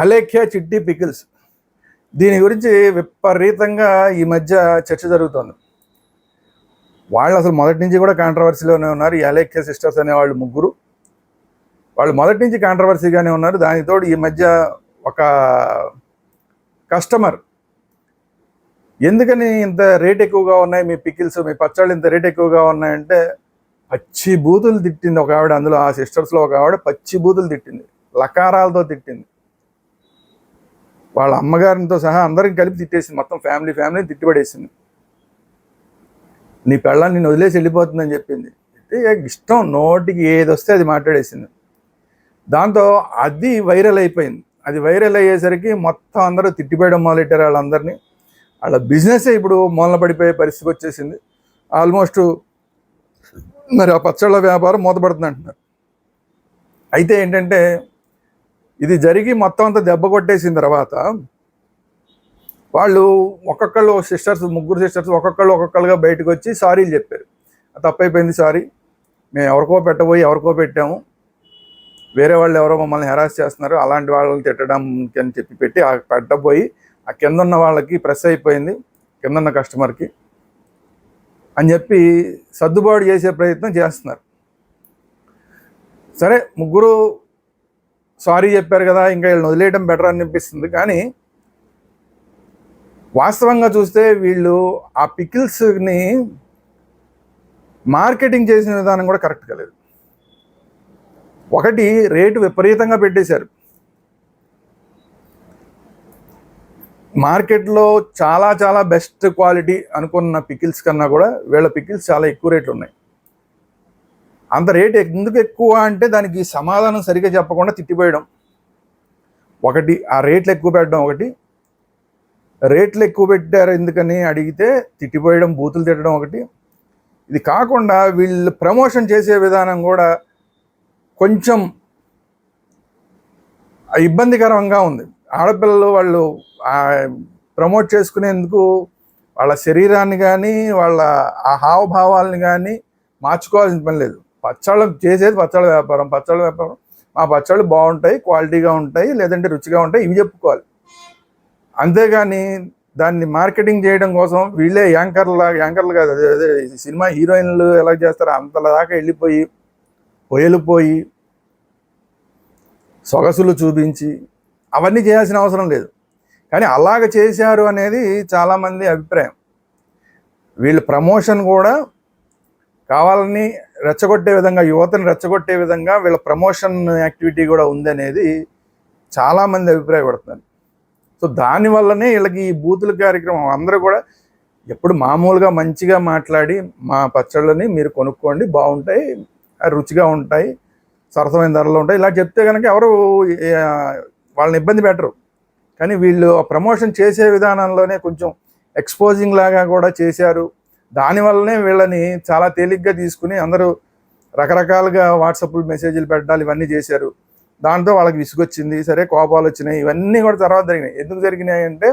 అలేఖ్య చిట్టి పికిల్స్, దీని గురించి విపరీతంగా ఈ మధ్య చర్చ జరుగుతోంది. వాళ్ళు అసలు మొదటి నుంచి కూడా కాంట్రవర్సీలోనే ఉన్నారు. ఈ అలేఖ్య సిస్టర్స్ అనేవాళ్ళు ముగ్గురు, వాళ్ళు మొదటి నుంచి కాంట్రవర్సీగానే ఉన్నారు. దానితోడు ఈ మధ్య ఒక కస్టమర్, ఎందుకని ఇంత రేట్ ఎక్కువగా ఉన్నాయి మీ పికిల్స్, మీ పచ్చళ్ళు ఇంత రేట్ ఎక్కువగా ఉన్నాయంటే పచ్చి బూతులు తిట్టింది ఒక ఆవిడ. అందులో ఆ సిస్టర్స్లో ఒక ఆవిడ పచ్చి బూతులు తిట్టింది, లకారాలతో తిట్టింది. వాళ్ళ అమ్మగారితో సహా అందరికి కలిపి తిట్టేసింది, మొత్తం ఫ్యామిలీని తిట్టిపడేసింది. నీ పెళ్ళాన్ని నిన్ను వదిలేసి వెళ్ళిపోతుందని చెప్పింది. ఇష్టం నోటికి ఏది వస్తే అది మాట్లాడేసింది. దాంతో అది వైరల్ అయిపోయింది. అది వైరల్ అయ్యేసరికి మొత్తం అందరూ తిట్టిపోయడం మొదలెట్టారు వాళ్ళందరినీ. వాళ్ళ బిజినెస్ ఇప్పుడు మూలన పడిపోయే పరిస్థితికి వచ్చేసింది. ఆల్మోస్ట్ మరి ఆ పచ్చళ్ళ వ్యాపారం మూతపడుతుంది అంటున్నారు. అయితే ఏంటంటే, ఇది జరిగి మొత్తం అంతా దెబ్బ కొట్టేసిన తర్వాత వాళ్ళు ఒక్కొక్కళ్ళు ముగ్గురు సిస్టర్స్ ఒక్కొక్కళ్ళుగా బయటకు వచ్చి సారీలు చెప్పారు. తప్పైపోయింది, సారీ, మేము ఎవరికో పెట్టబోయి ఎవరికో పెట్టాము, వేరే వాళ్ళు ఎవరో మమ్మల్ని హెరాస్ చేస్తున్నారు, అలాంటి వాళ్ళని తిట్టడానికి అని చెప్పి పెట్టి ఆ పెట్టబోయి ఆ కింద ఉన్న వాళ్ళకి ప్రెస్ అయిపోయింది, కింద ఉన్న కస్టమర్కి అని చెప్పి సర్దుబాటు చేసే ప్రయత్నం చేస్తున్నారు. సరే, ముగ్గురు సారీ చెప్పారు కదా, ఇంకా వీళ్ళని వదిలేయడం బెటర్ అనిపిస్తుంది. కానీ వాస్తవంగా చూస్తే వీళ్ళు ఆ పికిల్స్ని మార్కెటింగ్ చేసిన విధానం కూడా కరెక్ట్గా లేదు. ఒకటి, రేటు విపరీతంగా పెట్టేశారు. మార్కెట్లో చాలా చాలా బెస్ట్ క్వాలిటీ అనుకున్న పికిల్స్ కన్నా కూడా వీళ్ళ పికిల్స్ చాలా ఎక్కువ రేట్లు ఉన్నాయి. అంత రేటు ఎందుకు ఎక్కువ అంటే దానికి సమాధానం సరిగ్గా చెప్పకుండా తిట్టిపోయడం ఒకటి, ఆ రేట్లు ఎక్కువ పెట్టడం ఒకటి, రేట్లు ఎక్కువ పెట్టారు ఎందుకని అడిగితే తిట్టిపోయడం, బూతులు తిట్టడం ఒకటి. ఇది కాకుండా వీళ్ళు ప్రమోషన్ చేసే విధానం కూడా కొంచెం ఇబ్బందికరంగా ఉంది. ఆడపిల్లలు వాళ్ళు ప్రమోట్ చేసుకునేందుకు వాళ్ళ శరీరాన్ని కానీ వాళ్ళ ఆ హావభావాలని కానీ మార్చుకోవాల్సిన పని లేదు. పచ్చళ్ళు చేసేది పచ్చళ్ళ వ్యాపారం, మా పచ్చళ్ళు బాగుంటాయి, క్వాలిటీగా ఉంటాయి, లేదంటే రుచిగా ఉంటాయి, ఇవి చెప్పుకోవాలి. అంతేగాని దాన్ని మార్కెటింగ్ చేయడం కోసం వీళ్ళే యాంకర్లు కాదు, అదే సినిమా హీరోయిన్లు ఎలా చేస్తారో అంతలా దాకా వెళ్ళిపోయి పొయ్యలిపోయి సొగసులు చూపించి అవన్నీ చేయాల్సిన అవసరం లేదు. కానీ అలాగ చేశారు అనేది చాలామంది అభిప్రాయం. వీళ్ళ ప్రమోషన్ కూడా కావాలని రెచ్చగొట్టే విధంగా, యువతను రెచ్చగొట్టే విధంగా వీళ్ళ ప్రమోషన్ యాక్టివిటీ కూడా ఉందనేది చాలామంది అభిప్రాయపడుతున్నారు. సో దానివల్లనే వీళ్ళకి ఈ బూతుల కార్యక్రమం. అందరూ కూడా ఎప్పుడు మామూలుగా మంచిగా మాట్లాడి మా పచ్చళ్ళని మీరు కొనుక్కోండి, బాగుంటాయి, రుచిగా ఉంటాయి, సరసమైన ధరలు ఉంటాయి, ఇలా చెప్తే కనుక ఎవరు వాళ్ళని ఇబ్బంది పెట్టరు. కానీ వీళ్ళు ప్రమోషన్ చేసే విధానంలోనే కొంచెం ఎక్స్పోజింగ్ లాగా కూడా చేశారు. దానివల్లనే వీళ్ళని చాలా తేలిగ్గా తీసుకుని అందరూ రకరకాలుగా వాట్సాప్లు మెసేజ్లు పెట్టాలి, ఇవన్నీ చేశారు. దాంతో వాళ్ళకి విసుగొచ్చింది, సరే కోపాలు వచ్చినాయి, ఇవన్నీ కూడా తర్వాత జరిగినాయి. ఎందుకు జరిగినాయి అంటే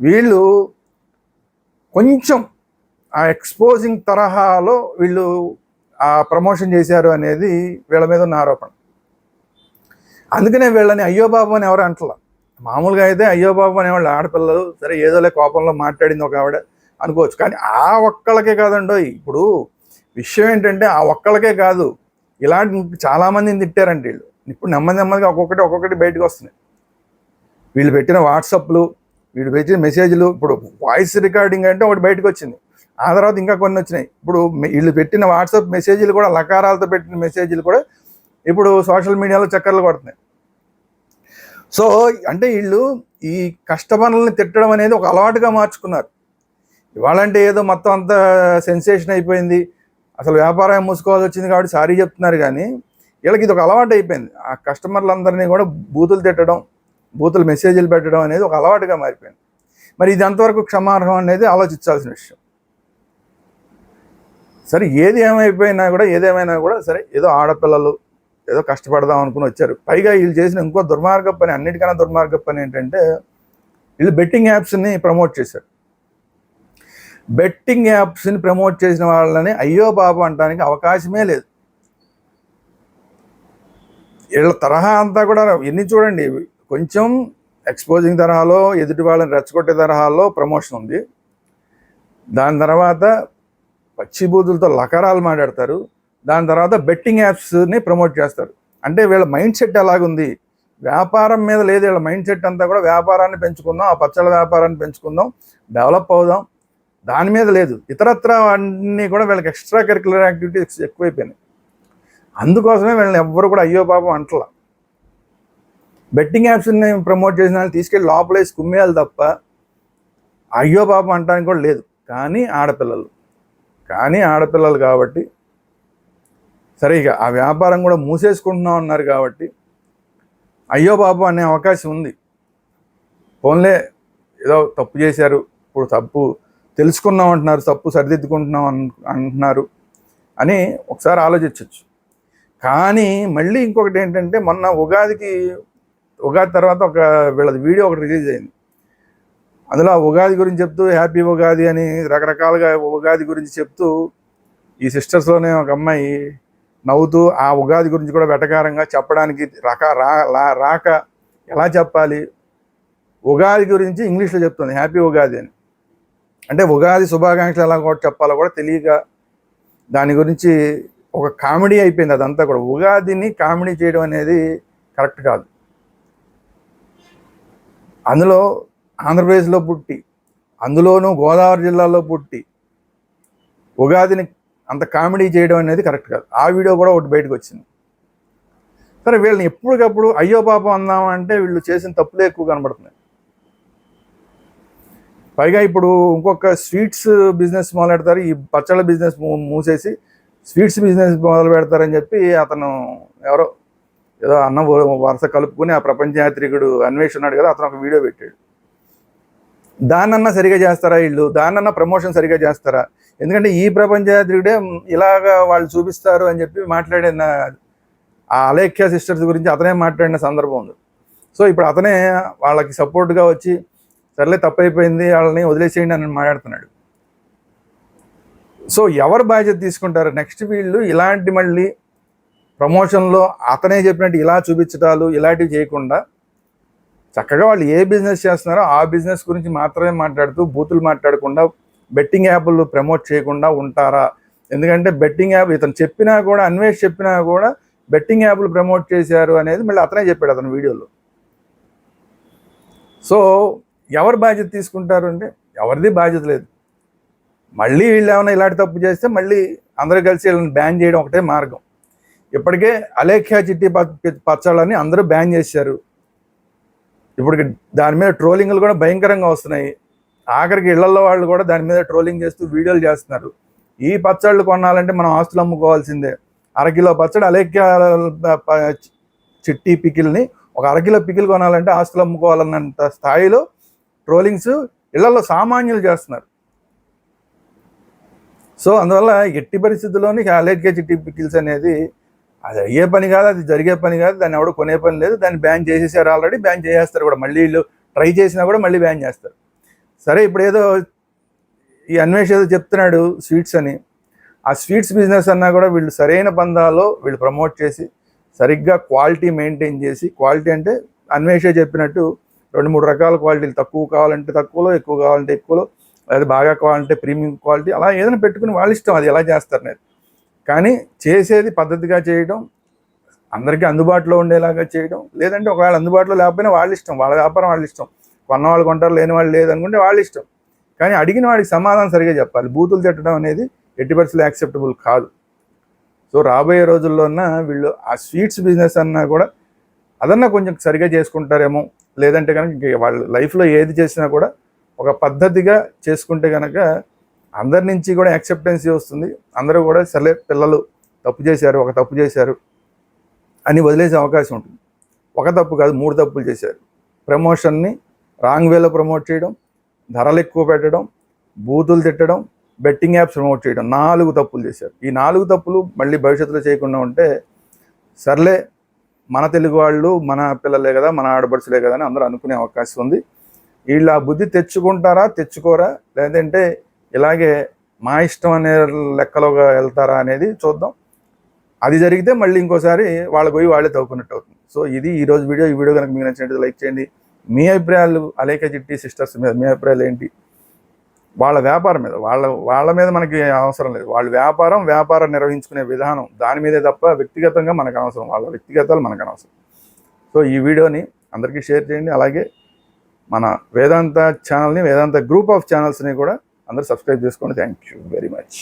వీళ్ళు కొంచెం ఆ ఎక్స్పోజింగ్ తరహాలో వీళ్ళు ఆ ప్రమోషన్ చేశారు అనేది వీళ్ళ మీద ఉన్న ఆరోపణ. అందుకనే వీళ్ళని అయ్యో బాబు అని ఎవరు అంటలా. మామూలుగా అయితే అయ్యో బాబు అనేవాళ్ళు ఆడపిల్లలు, సరే ఏదోలే కోపంలో మాట్లాడింది ఒక ఆవిడ అనుకోవచ్చు. కానీ ఆ ఒక్కళ్ళకే కాదండో. ఇప్పుడు విషయం ఏంటంటే ఆ ఒక్కళ్ళకే కాదు, ఇలాంటి చాలామందిని తిట్టారంటే వీళ్ళు. ఇప్పుడు నెమ్మదిగా ఒక్కొక్కటి బయటకు వస్తున్నాయి. వీళ్ళు పెట్టిన వాట్సాప్లు, వీళ్ళు పెట్టిన మెసేజ్లు, ఇప్పుడు వాయిస్ రికార్డింగ్ అంటే ఒకటి బయటకు వచ్చింది, ఆ తర్వాత ఇంకా కొన్ని వచ్చినాయి. ఇప్పుడు వీళ్ళు పెట్టిన వాట్సాప్ మెసేజ్లు కూడా, లకారాలతో పెట్టిన మెసేజ్లు కూడా ఇప్పుడు సోషల్ మీడియాలో చక్కర్లు కొడుతున్నాయి. సో అంటే వీళ్ళు ఈ కస్టమర్లని తిట్టడం అనేది ఒక అలవాటుగా మార్చుకున్నారు. ఇవాళంటే ఏదో మొత్తం అంతా సెన్సేషన్ అయిపోయింది, అసలు వ్యాపారం మూసుకోవాల్సి వచ్చింది కాబట్టి సారీ చెప్తున్నారు. కానీ వీళ్ళకి ఇది ఒక అలవాటు అయిపోయింది. ఆ కస్టమర్లందరినీ కూడా బూతులు తిట్టడం, బూతులు మెసేజ్లు పెట్టడం అనేది ఒక అలవాటుగా మారిపోయింది. మరి ఇది ఎంతవరకు క్షమార్హం అనేది ఆలోచించాల్సిన విషయం. సరే, ఏదేమైనా కూడా సరే, ఏదో ఆడపిల్లలు ఏదో కష్టపడదాం అనుకుని వచ్చారు. పైగా వీళ్ళు చేసిన ఇంకో దుర్మార్గ పని, అన్నిటికన్నా దుర్మార్గ పని ఏంటంటే వీళ్ళు బెట్టింగ్ యాప్స్ని ప్రమోట్ చేశారు. బెట్టింగ్ యాప్స్ని ప్రమోట్ చేసిన వాళ్ళని అయ్యో బాబు అనడానికి అవకాశమే లేదు. వీళ్ళ తరహా అంతా కూడా ఎన్ని చూడండి, కొంచెం ఎక్స్పోజింగ్ తరహాలో, ఎదుటి వాళ్ళని రెచ్చగొట్టే తరహాలో ప్రమోషన్ ఉంది. దాని తర్వాత పచ్చిబూతులతో లకారాలు మాట్లాడతారు. దాని తర్వాత బెట్టింగ్ యాప్స్ని ప్రమోట్ చేస్తారు. అంటే వీళ్ళ మైండ్ సెట్ ఎలాగుంది, వ్యాపారం మీద లేదు. వీళ్ళ మైండ్ సెట్ అంతా కూడా వ్యాపారాన్ని పెంచుకుందాం, ఆ పచ్చళ్ళ వ్యాపారాన్ని పెంచుకుందాం, డెవలప్ అవుదాం, దాని మీద లేదు. ఇతరత్ర అన్నీ కూడా వీళ్ళకి ఎక్స్ట్రా కరిక్యులర్ యాక్టివిటీస్ ఎక్కువైపోయినాయి. అందుకోసమే వీళ్ళని ఎవ్వరు కూడా అయ్యో పాపం అంటలా. బెట్టింగ్ యాప్స్ని ప్రమోట్ చేసిన వాళ్ళు తీసుకెళ్ళి లోపలేసి కుమ్మేయాలి తప్ప అయ్యో పాపం అంటానికి కూడా లేదు. కానీ ఆడపిల్లలు కాబట్టి సరే ఇక ఆ వ్యాపారం కూడా మూసేసుకుంటున్నాం అన్నారు కాబట్టి అయ్యో పాపం అనే అవకాశం ఉంది. పోన్లే ఏదో తప్పు చేశారు, ఇప్పుడు తప్పు తెలుసుకున్నాం అంటున్నారు, తప్పు సరిదిద్దుకుంటున్నాం అంటున్నారు అని ఒకసారి ఆలోచించవచ్చు. కానీ మళ్ళీ ఇంకొకటి ఏంటంటే, మొన్న ఉగాది తర్వాత వీళ్ళది వీడియో ఒకటి రిలీజ్ అయింది. అందులో ఉగాది గురించి చెప్తూ హ్యాపీ ఉగాది అని రకరకాలుగా ఉగాది గురించి చెప్తూ ఈ సిస్టర్స్లోనే ఒక అమ్మాయి నవ్వుతూ ఆ ఉగాది గురించి కూడా వెటకారంగా చెప్పడానికి రాక ఎలా చెప్పాలి, ఉగాది గురించి ఇంగ్లీష్లో చెప్తుంది హ్యాపీ ఉగాది అని. అంటే ఉగాది శుభాకాంక్షలు ఎలా కూడా చెప్పాలో కూడా తెలియక దాని గురించి ఒక కామెడీ అయిపోయింది అదంతా కూడా. ఉగాదిని కామెడీ చేయడం అనేది కరెక్ట్ కాదు. అందులో ఆంధ్రప్రదేశ్లో పుట్టి, అందులోనూ గోదావరి జిల్లాలో పుట్టి ఉగాదిని అంత కామెడీ చేయడం అనేది కరెక్ట్ కాదు. ఆ వీడియో కూడా ఒకటి బయటకు వచ్చింది. సరే వీళ్ళని ఎప్పటికప్పుడు అయ్యో పాపం అందామంటే వీళ్ళు చేసిన తప్పులే ఎక్కువ కనబడుతున్నాయి. పైగా ఇప్పుడు ఇంకొక స్వీట్స్ బిజినెస్ మొదలు పెడతారు, ఈ పచ్చళ్ళ బిజినెస్ మూసేసి స్వీట్స్ బిజినెస్ మొదలు పెడతారని చెప్పి అతను ఎవరో ఏదో అన్న వరుస కలుపుకుని ఆ ప్రపంచ యాత్రికుడు అన్వేష్ ఉన్నాడు కదా, అతను ఒక వీడియో పెట్టాడు. దాన్నన్నా సరిగా చేస్తారా వీళ్ళు, దాన్నన్నా ప్రమోషన్ సరిగా చేస్తారా? ఎందుకంటే ఈ ప్రపంచ యాత్రికుడే ఇలాగా వాళ్ళు చూపిస్తారు అని చెప్పి మాట్లాడిన ఆ అలేఖ్య సిస్టర్స్ గురించి అతనే మాట్లాడిన సందర్భం ఉంది. సో ఇప్పుడు అతనే వాళ్ళకి సపోర్ట్గా వచ్చి సర్లే తప్పైపోయింది వాళ్ళని వదిలేసేయండి అని మాట్లాడుతున్నాడు. సో ఎవరు బాధ్యత తీసుకుంటారు నెక్స్ట్? వీళ్ళు ఇలాంటి మళ్ళీ ప్రమోషన్లో అతనే చెప్పినట్టు ఇలా చూపించడాలు ఇలాంటివి చేయకుండా చక్కగా వాళ్ళు ఏ బిజినెస్ చేస్తున్నారో ఆ బిజినెస్ గురించి మాత్రమే మాట్లాడుతూ బూతులు మాట్లాడకుండా బెట్టింగ్ యాప్లు ప్రమోట్ చేయకుండా ఉంటారా? ఎందుకంటే బెట్టింగ్ యాప్ ఇతను చెప్పినా కూడా, అన్వేష్ చెప్పినా కూడా బెట్టింగ్ యాప్లు ప్రమోట్ చేశారు అనేది మళ్ళీ అతనే చెప్పాడు అతని వీడియోలో. సో ఎవరు బాధ్యత తీసుకుంటారు అంటే ఎవరిది బాధ్యత లేదు. మళ్ళీ వీళ్ళు ఏమైనా ఇలాంటి తప్పు చేస్తే మళ్ళీ అందరూ కలిసి వీళ్ళని బ్యాన్ చేయడం ఒకటే మార్గం. ఇప్పటికే అలేఖ్య చిట్టి పచ్చళ్ళని అందరూ బ్యాన్ చేశారు. ఇప్పుడు దాని మీద ట్రోలింగ్లు కూడా భయంకరంగా వస్తున్నాయి. ఆఖరికి ఇళ్లలో వాళ్ళు కూడా దాని మీద ట్రోలింగ్ చేస్తూ వీడియోలు చేస్తున్నారు. ఈ పచ్చళ్ళు కొనాలంటే మనం ఆస్తులు అమ్ముకోవాల్సిందే. అరకిలో పచ్చడి అలేఖ్య చిట్టి పికిల్ని ఒక అరకిలో పికిల్ కొనాలంటే ఆస్తులు అమ్ముకోవాలన్నంత స్థాయిలో ట్రోలింగ్స్ ఇళ్లలో సామాన్యులు చేస్తున్నారు. సో అందువల్ల ఎట్టి పరిస్థితుల్లోని అలేఖ్య చిట్టి పికిల్స్ అనేది అది అయ్యే పని కాదు, అది జరిగే పని కాదు, దాన్ని ఎవడో కొనే పని లేదు. దాన్ని బ్యాన్ చేసేసారు, ఆల్రెడీ బ్యాన్ చేసేస్తారు కూడా. మళ్ళీ వీళ్ళు ట్రై చేసినా కూడా మళ్ళీ బ్యాన్ చేస్తారు. సరే ఇప్పుడు ఏదో ఈ అన్వేష్ ఏదో చెప్తున్నాడు స్వీట్స్ అని, ఆ స్వీట్స్ బిజినెస్ అన్నా కూడా వీళ్ళు సరైన పందాలో వీళ్ళు ప్రమోట్ చేసి సరిగ్గా క్వాలిటీ మెయింటైన్ చేసి, క్వాలిటీ అంటే అన్వేషే చెప్పినట్టు 2-3 రకాల క్వాలిటీలు, తక్కువ కావాలంటే తక్కువలో, ఎక్కువ కావాలంటే ఎక్కువలో, లేదా బాగా కావాలంటే ప్రీమియం క్వాలిటీ, అలా ఏదైనా పెట్టుకుని వాళ్ళ ఇష్టం అది ఎలా చేస్తారు అనేది. కానీ చేసేది పద్ధతిగా చేయడం, అందరికీ అందుబాటులో ఉండేలాగా చేయడం, లేదంటే ఒకవేళ అందుబాటులో లేకపోయినా వాళ్ళ ఇష్టం, వాళ్ళ వ్యాపారం వాళ్ళ ఇష్టం. కొన్నవాళ్ళు కొంటారు, లేని వాళ్ళు లేదనుకుంటే వాళ్ళ ఇష్టం. కానీ అడిగిన వాడికి సమాధానం సరిగా చెప్పాలి. బూతులు తిట్టడం అనేది ఎట్టి పరిస్థితుల్లో యాక్సెప్టబుల్ కాదు. సో రాబోయే రోజుల్లోన్నా వీళ్ళు ఆ స్వీట్స్ బిజినెస్ అన్నా కూడా అదన్నా కొంచెం సరిగా చేసుకుంటారేమో. లేదంటే కనుక వాళ్ళ లైఫ్లో ఏది చేసినా కూడా ఒక పద్ధతిగా చేసుకుంటే కనుక అందరి నుంచి కూడా యాక్సెప్టెన్సీ వస్తుంది. అందరూ కూడా సర్లే పిల్లలు తప్పు చేశారు, ఒక తప్పు చేశారు అని వదిలేసే అవకాశం ఉంటుంది. ఒక తప్పు కాదు, 3 తప్పులు చేశారు. ప్రమోషన్ని రాంగ్ వేలో ప్రమోట్ చేయడం, ధరలు ఎక్కువ పెట్టడం, బూతులు తిట్టడం, బెట్టింగ్ యాప్స్ ప్రమోట్ చేయడం, 4 తప్పులు చేశారు. ఈ 4 తప్పులు మళ్ళీ భవిష్యత్తులో చేయకుండా ఉంటే సర్లే మన తెలుగు వాళ్ళు మన పిల్లలే కదా, మన ఆడపడుచులే కదా అని అందరూ అనుకునే అవకాశం ఉంది. వీళ్ళు ఆ బుద్ధి తెచ్చుకుంటారా, తెచ్చుకోరా, లేదంటే ఇలాగే మా ఇష్టం అనే లెక్కలోగా వెళ్తారా అనేది చూద్దాం. అది జరిగితే మళ్ళీ ఇంకోసారి వాళ్ళకి పోయి వాళ్ళే తవ్వుకున్నట్టు అవుతుంది. సో ఇది ఈరోజు వీడియో. ఈ వీడియో కనుక మీకు నచ్చినట్టు లైక్ చేయండి. మీ అభిప్రాయాలు అలేఖ్య చిట్టి సిస్టర్స్ మీద మీ అభిప్రాయాలు ఏంటి? వాళ్ళ వ్యాపారం మీద వాళ్ళ మీద మనకి అవసరం లేదు. వాళ్ళ వ్యాపారం నిర్వహించుకునే విధానం దాని మీదే తప్ప వ్యక్తిగతంగా మనకు అవసరం, వాళ్ళ వ్యక్తిగతాలు మనకు అనవసరం. సో ఈ వీడియోని అందరికీ షేర్ చేయండి. అలాగే మన వేదాంత ఛానల్ని, వేదాంత గ్రూప్ ఆఫ్ ఛానల్స్ని కూడా అందరూ సబ్స్క్రైబ్ చేసుకోండి. Thank you very much.